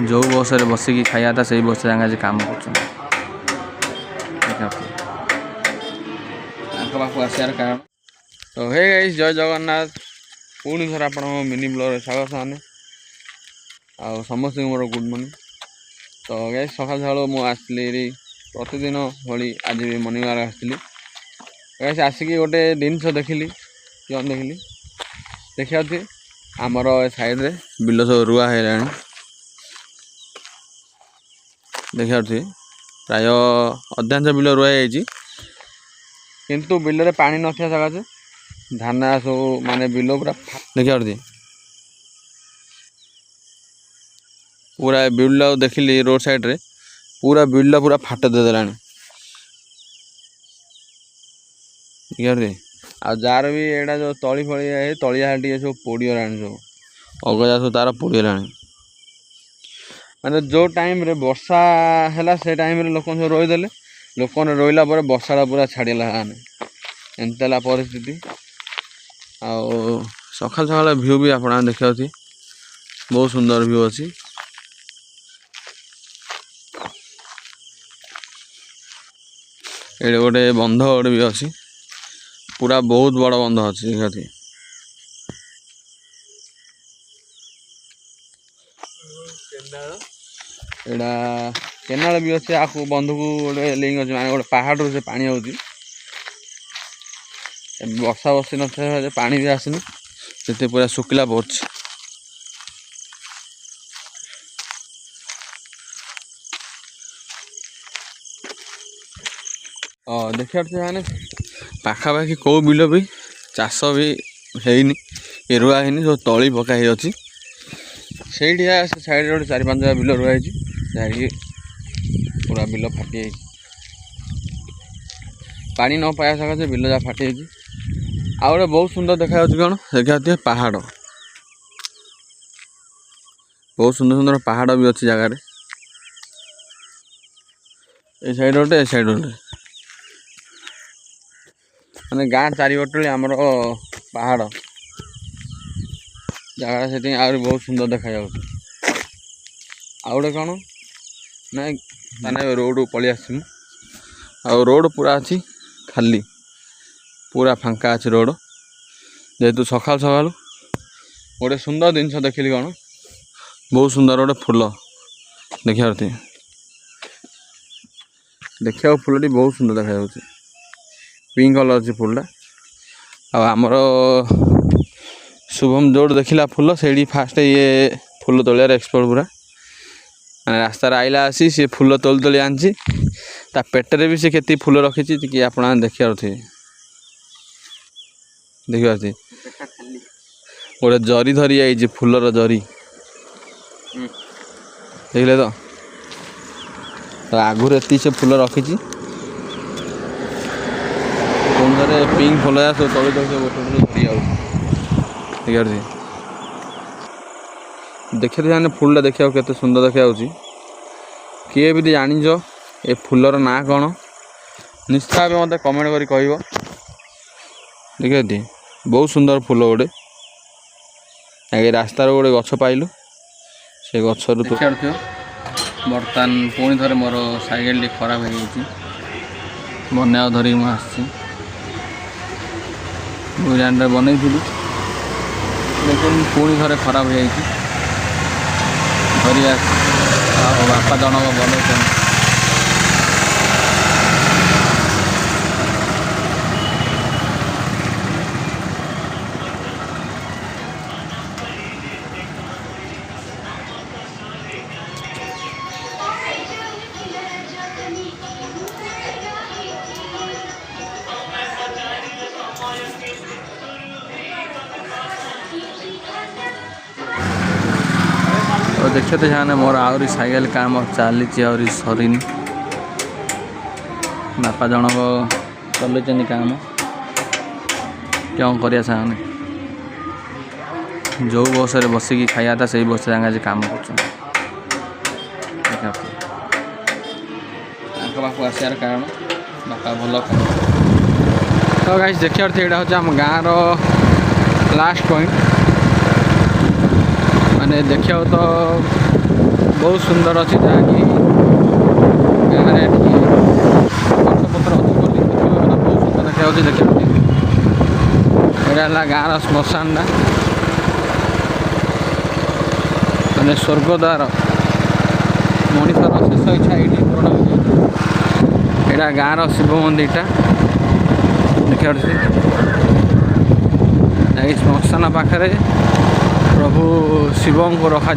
जो बस रे बसिकी खाया था से बस आज काम कर पाखु आसार कारण तो हे गाइस जय जगन्नाथ पुणी थर आप मिनी ब्लॉग स्वागत मैंने आ समस्त मोर गुड मॉर्निंग। तो गाइस सकाल सकाल मुझे प्रतिदिन भली आज भी मॉर्निंग वाक आसली गाइस आसिक गोटे जिनस देखिली कौन देखिली देखिए आमर साइड रे बिल सब रुआ है देखिए प्राय अधिकांश बिल रुआ किंतु बिल रे पानी न सकाशे धान सब माने बिल पूरा देखिए पूरा बिल देखिली रोड साइड रे पूरा बिल पूरा फाट देदेला देखिए आ जार भी एटा जो तली फली तलिया सब पोड़गला सब अगजा सब तार पोड़गला माने जो टाइम रे वर्षा है से टाइम रे लोक सब रोईदे लोक रोईला वर्षा पूरा छाड़ला एमती परिस्थिति आ सकाल सकाल भ्यू भी आप देखिए बहुत सुंदर भ्यू अच्छी ये गोटे बंध गोटे भी अच्छी पूरा बहुत बड़ बंध अच्छी देखिए एटा केनाल भी अच्छे आपको बंध को गोटे लिंक अच्छे माने गोटे पहाड़ से पानी आउची वर्षा बसी न पानी भी आसनी से पूरा सुखला पड़छ देखिए मैंने पाखापाखि कौ बिल भी चाष भी है रुआ है जो तली पकाई अच्छी से साइड गोटे 4-5 बिल रुआई जहाँकि पूरा बिल फाटी पानी न पाया सकाशे बिल जहाँ फाटी आ गए बहुत सुंदर देखा कौन देखा पहाड़ बहुत सुंदर सुंदर पहाड़ भी अच्छी जगार ए साइड गोटे ए साइड गोटे माने गाँ चारिपटे आमर पहाड़ जगह से आहरी बहुत सुंदर देखा आउे कौन ना ताने रोड पलि आसमु आ रोड पूरा अच्छी खाली पूरा फांका अच्छी रोड जेहेतु सकाल सकाल गोटे सुंदर जिनस देखिली कौन बहुत सुंदर गोटे फूल देखा फूलटी बहुत सुंदर देखा पिंक कलर अच्छी फूलटा आमर शुभम जोड़ देखला फूल से फास्ट ये फूल तोलियार एक्सपर्ट पूरा मैंने रास्ता आइला आसी सी फूल तोली तोली आनी ता पेटरे भी से केती फूल रखी कि आप देखिए देखिए गोटे जरी धरी आई फूलर जरी देखले तो आगुर एति से फूल रखी पिंक फूल सब तली तली गोटे धरी देखिए देखिए जाने फूलटा देखा केते सुंदर देखा किए भी जानिज ए फूलर ना कौन निश्चय भाव मत कमेंट कर कह देखिए बहुत सुंदर फूल गोटे आगे रास्तार गोटे गछ पाइलु से गचर बर्तमान पुणी थे मोर साइकेल खराब हो बना धरिक मुझे बुरान बनई लेकिन पुणी थे खराब हो धरी बापा जनक बनाई तो देखते जाने मोर आहरी साइकेल काम चली सरीनी बापा जनक चल काम क्यों करिया साने जो बस रे बसिकी खाया था से बस आज काम कर पाखु आसार कारण बापा भल तो गाइस देखिए यहाँ हूँ आम गाँव लास्ट पॉइंट माने देखिए तो बहुत सुंदर अच्छी जहाँकि गाँव गछपत्र अच्छी बोली बहुत सुंदर देखा देखिए यहाँ गाँव श्मशानटा मैंने स्वर्गद्वार मनीषर शेष इच्छा ये पूरण हो यहाँ गाँव शिव मंदिरटा देखा श्मशान पाखे प्रभु शिव को रखा